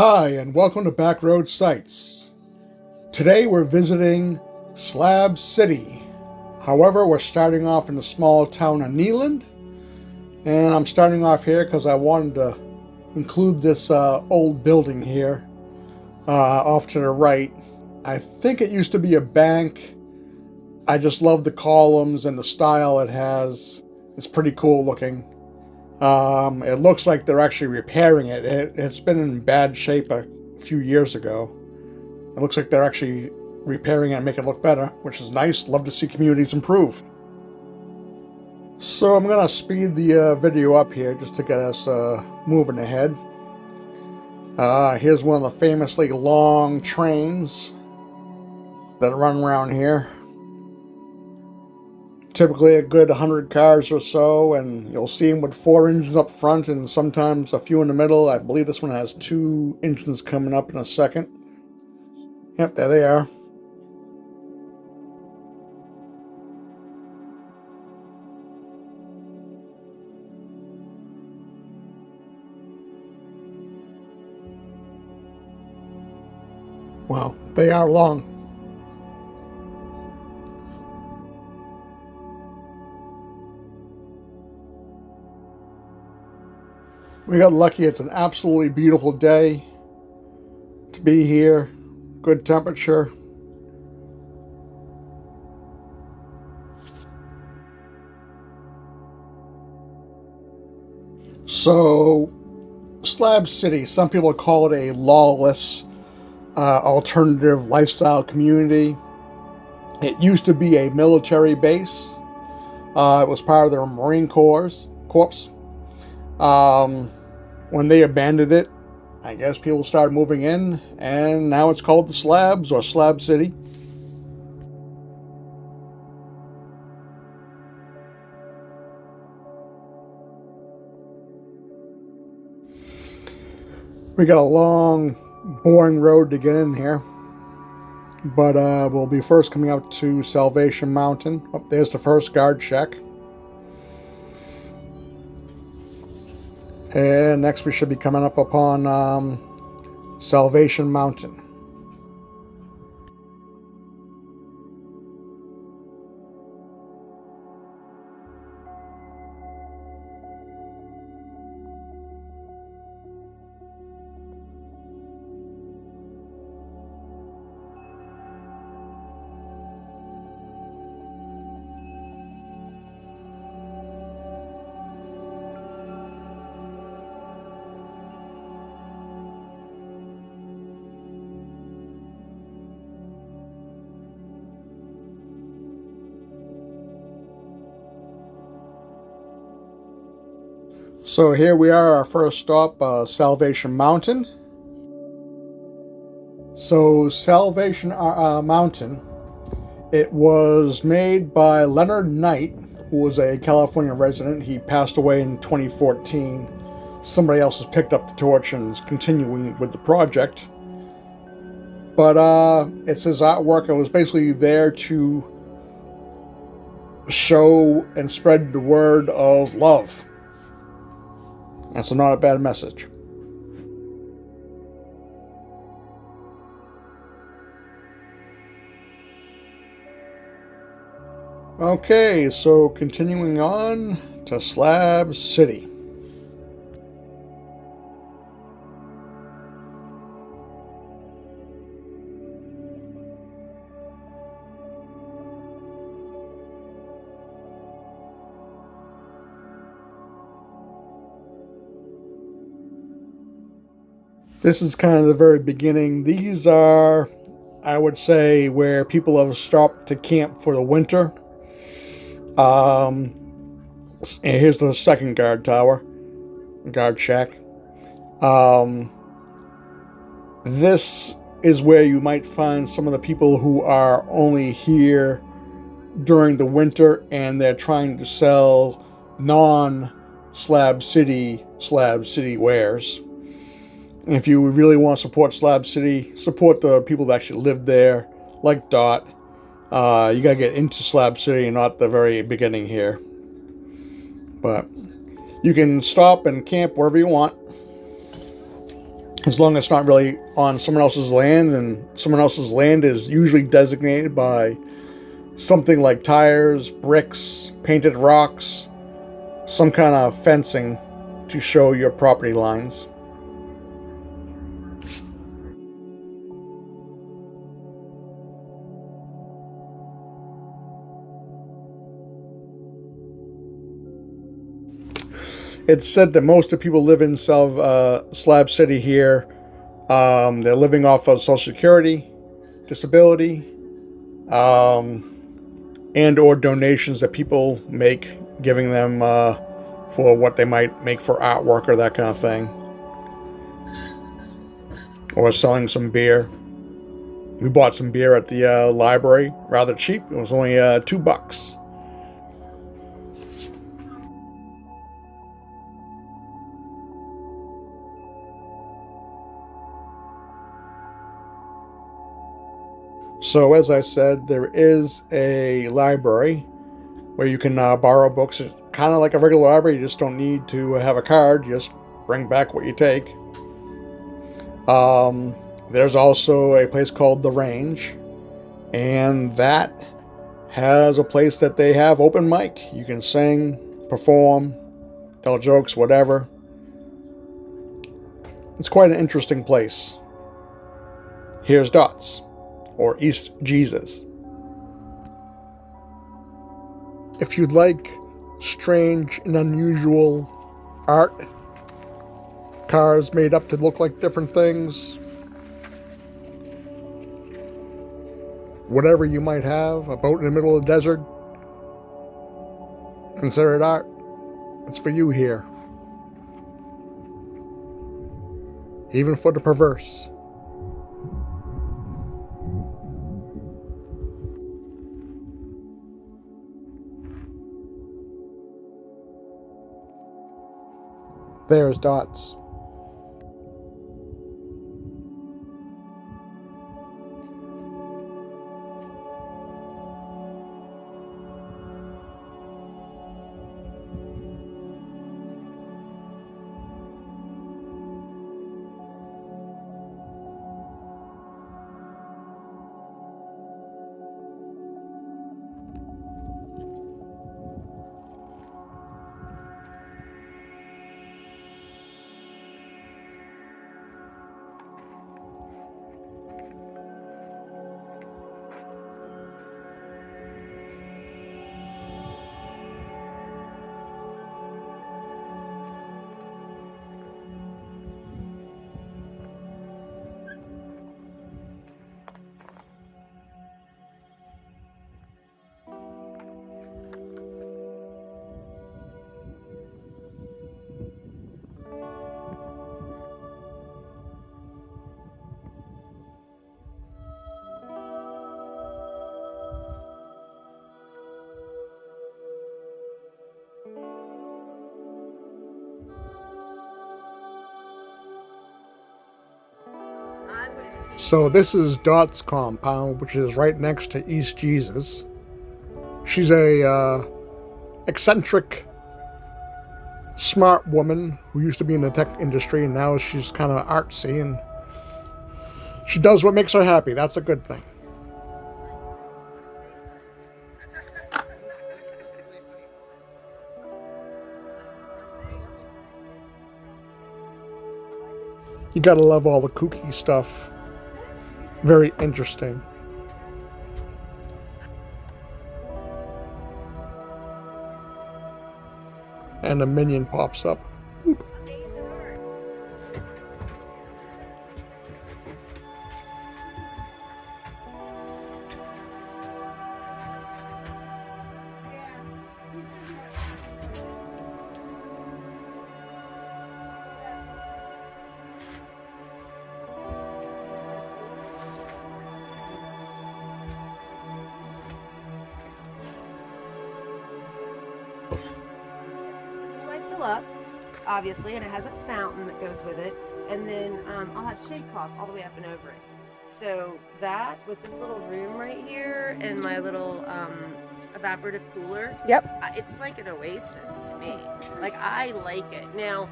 Hi, and welcome to Backroad Sights. Today we're visiting Slab City. However, we're starting off in the small town of Neeland, and I'm starting off here because I wanted to include this old building here off to the right. I think it used to be a bank. I just love the columns and the style it has. It's pretty cool looking. It looks like they're actually repairing it. It's been in bad shape a few years ago. It looks like they're actually repairing it and making it look better, which is nice. Love to see communities improve. So I'm going to speed the video up here just to get us moving ahead. Here's one of the famously long trains that run around here. Typically a good 100 cars or so, and you'll see them with 4 engines up front and sometimes a few in the middle. I believe this one has 2 engines coming up in a second. Yep, there they are. Wow, they are long. We got lucky. It's an absolutely beautiful day to be here. Good temperature. So, Slab City, some people call it a lawless alternative lifestyle community. It used to be a military base. It was part of the Marine Corps. When they abandoned it, I guess people started moving in, and now it's called the Slabs or Slab City. We got a long, boring road to get in here, but we'll be first coming up to Salvation Mountain. Oh, there's the first guard check. And next we should be coming up upon Salvation Mountain. So here we are, our first stop, Salvation Mountain. So Salvation Mountain, it was made by Leonard Knight, who was a California resident. He passed away in 2014. Somebody else has picked up the torch and is continuing with the project. But it's his artwork. It was basically there to show and spread the word of love. That's not a bad message. Okay, so continuing on to Slab City. This is kind of the very beginning. These are, I would say, where people have stopped to camp for the winter. And here's the second guard tower, guard shack. This is where you might find some of the people who are only here during the winter and they're trying to sell non-Slab City wares. And if you really want to support Slab City, support the people that actually live there, like Dot. You gotta get into Slab City, not the very beginning here. But you can stop and camp wherever you want. as long as it's not really on someone else's land, and someone else's land is usually designated by something like tires, bricks, painted rocks, some kind of fencing to show your property lines. It's said that most of the people live in Slab City here. They're living off of Social Security, disability, and or donations that people make, giving them for what they might make for artwork or that kind of thing, or selling some beer. We bought some beer at the library, rather cheap. It was only $2. So as I said, there is a library where you can borrow books. It's kind of like a regular library. You just don't need to have a card. You just bring back what you take. There's also a place called The Range, and that has a place that they have open mic. You can sing, perform, tell jokes, whatever. It's quite an interesting place. Here's Dots, or East Jesus. If you'd like strange and unusual art, cars made up to look like different things, whatever you might have, a boat in the middle of the desert, consider it art. It's for you here. Even for the perverse. There's Dots. So this is Dot's compound, which is right next to East Jesus. She's a eccentric, smart woman who used to be in the tech industry, and now she's kind of artsy, and she does what makes her happy. That's a good thing. You gotta love all the kooky stuff. Very interesting. And a minion pops up. Oop. Up, obviously, and it has a fountain that goes with it, and then I'll have shade cloth all the way up and over it. So that with this little room right here and my little evaporative cooler, Yep. it's like an oasis to me. Like, I like it. Now,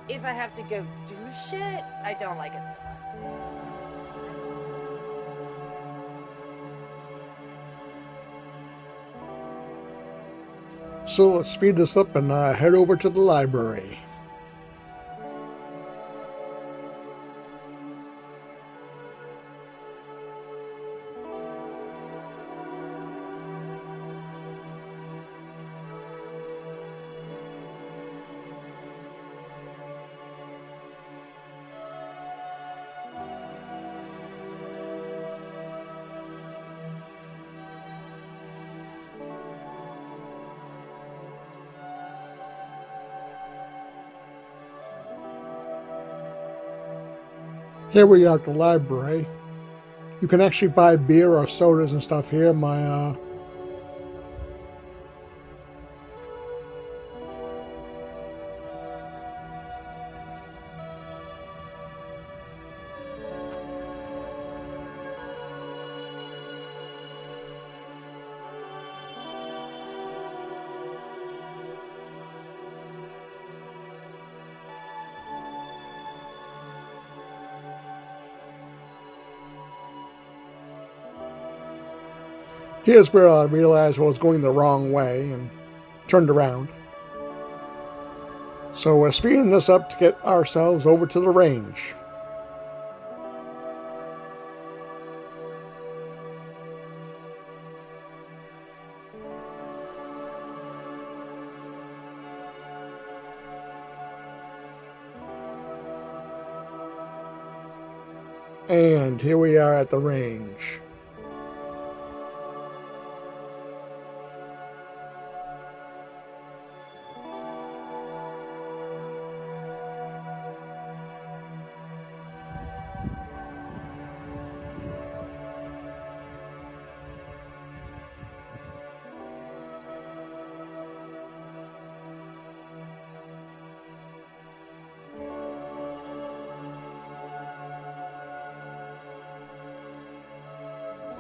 if I have to go do shit, I don't like it so much. So let's speed this up and head over to the library. Here we are at the library. You can actually buy beer or sodas and stuff here. Here's where I realized I was going the wrong way and turned around. So we're speeding this up to get ourselves over to the range. And here we are at the range.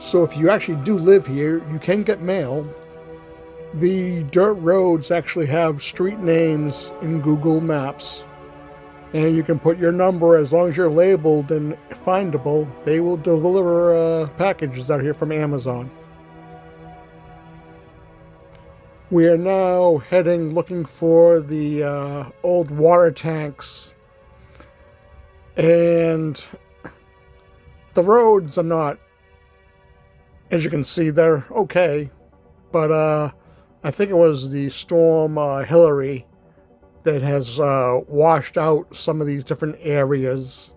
So if you actually do live here, you can get mail. The dirt roads actually have street names in Google Maps. And you can put your number, as long as you're labeled and findable, they will deliver packages out here from Amazon. We are now heading looking for the old water tanks. And the roads are not, as you can see, they're okay. But I think it was the storm Hillary that has washed out some of these different areas,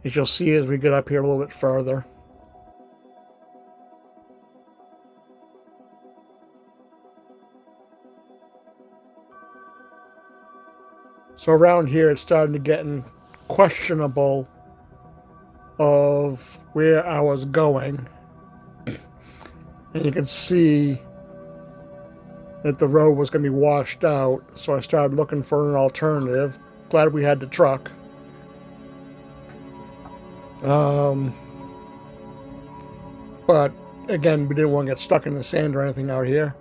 as you'll see as we get up here a little bit further. So around here it's starting to get questionable of where I was going. And you can see that the road was going to be washed out, so I started looking for an alternative. Glad we had the truck. But again, we didn't want to get stuck in the sand or anything out here.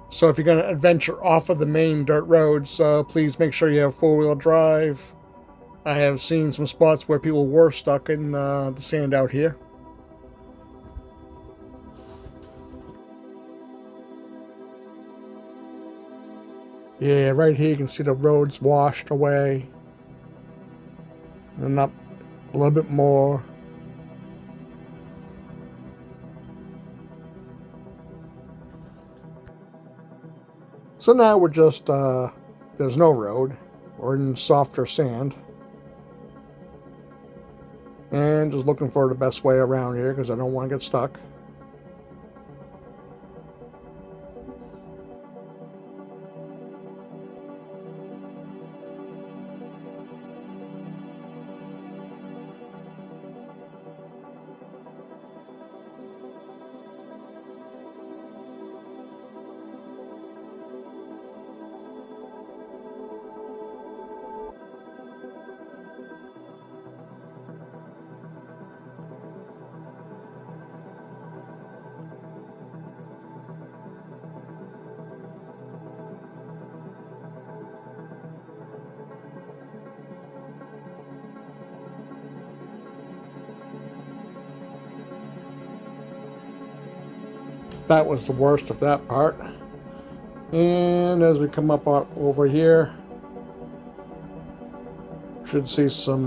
So if you're going to adventure off of the main dirt roads, please make sure you have four-wheel drive. I have seen some spots where people were stuck in the sand out here. Yeah, right here you can see the roads washed away. And up a little bit more. So now we're just, there's no road. We're in softer sand. And just looking for the best way around here because I don't want to get stuck. that was the worst of that part. And as we come up over here, should see some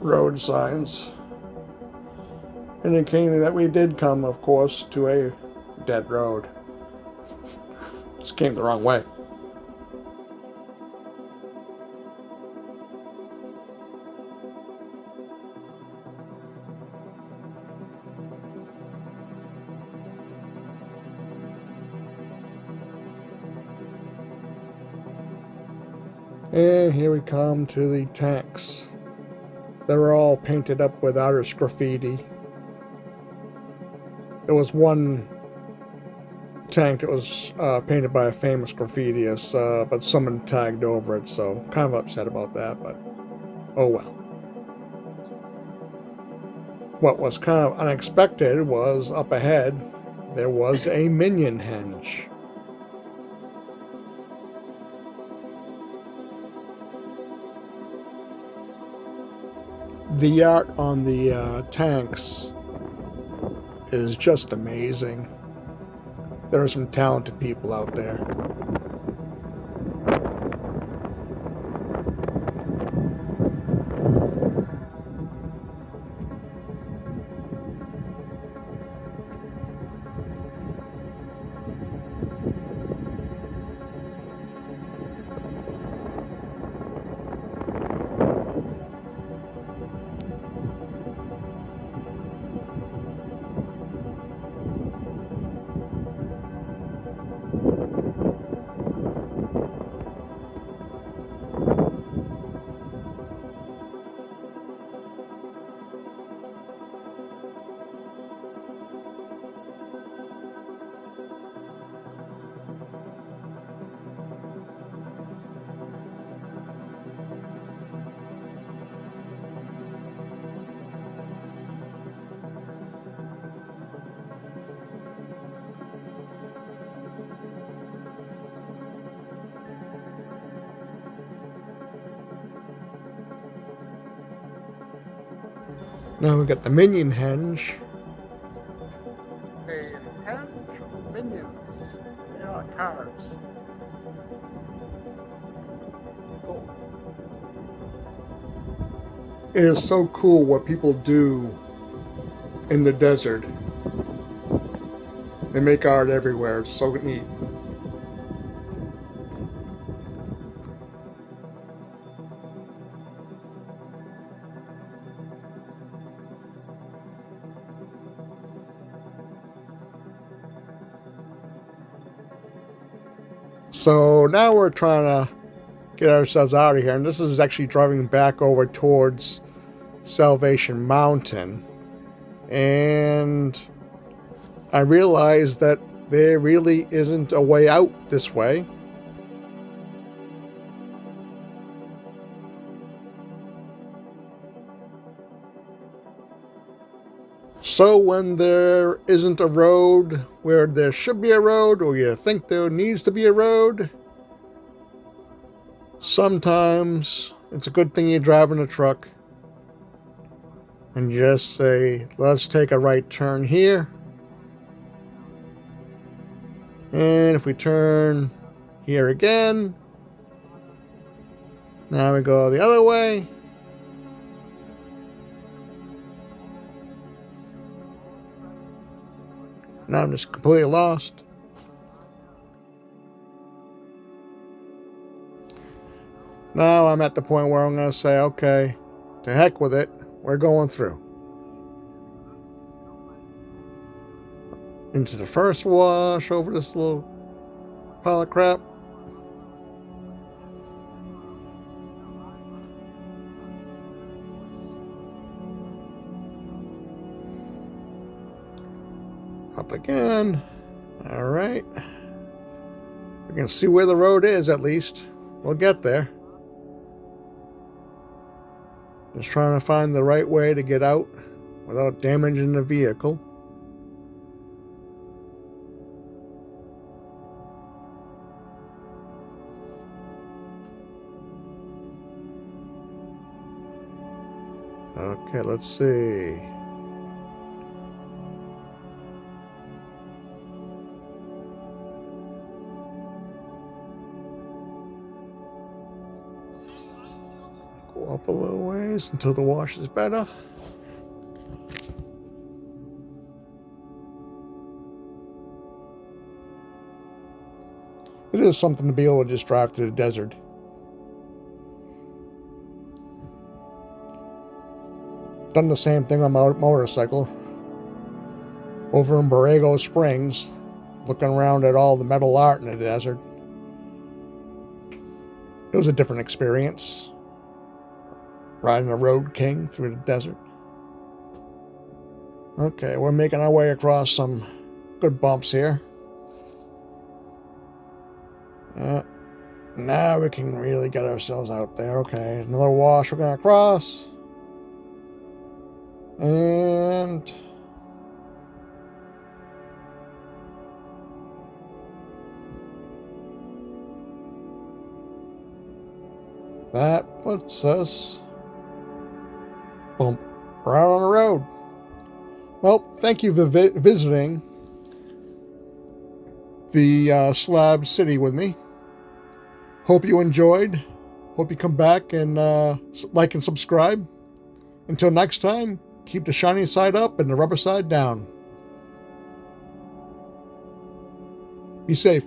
road signs indicating that we did come, of course, to a dead road. Just came the wrong way. And here we come to the tanks. They're all painted up with artist graffiti. There was one tank that was painted by a famous graffitiist, but someone tagged over it, so kind of upset about that, but oh well. What was kind of unexpected was up ahead, there was a Minionhenge. The art on the tanks is just amazing. There are some talented people out there. Now we got the Minionhenge. A henge of minions. Yeah, cars. Cool. It is so cool what people do in the desert. They make art everywhere. It's so neat. So now we're trying to get ourselves out of here, and this is actually driving back over towards Salvation Mountain, and I realized that there really isn't a way out this way. So when there isn't a road where there should be a road, or you think there needs to be a road, sometimes it's a good thing you're driving a truck and you just say, let's take a right turn here. And if we turn here again, now we go the other way. Now I'm just completely lost. Now I'm at the point where I'm going to say, okay, to heck with it. We're going through. Into the first wash over this little pile of crap. Up again. All right. We can see where the road is at least. We'll get there. Just trying to find the right way to get out without damaging the vehicle. Okay, let's see. couple of ways until the wash is better. It is something to be able to just drive through the desert. Done the same thing on my motorcycle. Over in Borrego Springs, looking around at all the metal art in the desert. It was a different experience. Riding a Road King through the desert. Okay, we're making our way across some good bumps here. Now we can really get ourselves out there. Okay, another wash we're going to cross. And that puts us bump right on the road. Well, thank you for visiting the Slab City with me. Hope you enjoyed. Hope you come back and like and subscribe. Until next time, keep the shiny side up and the rubber side down. Be safe.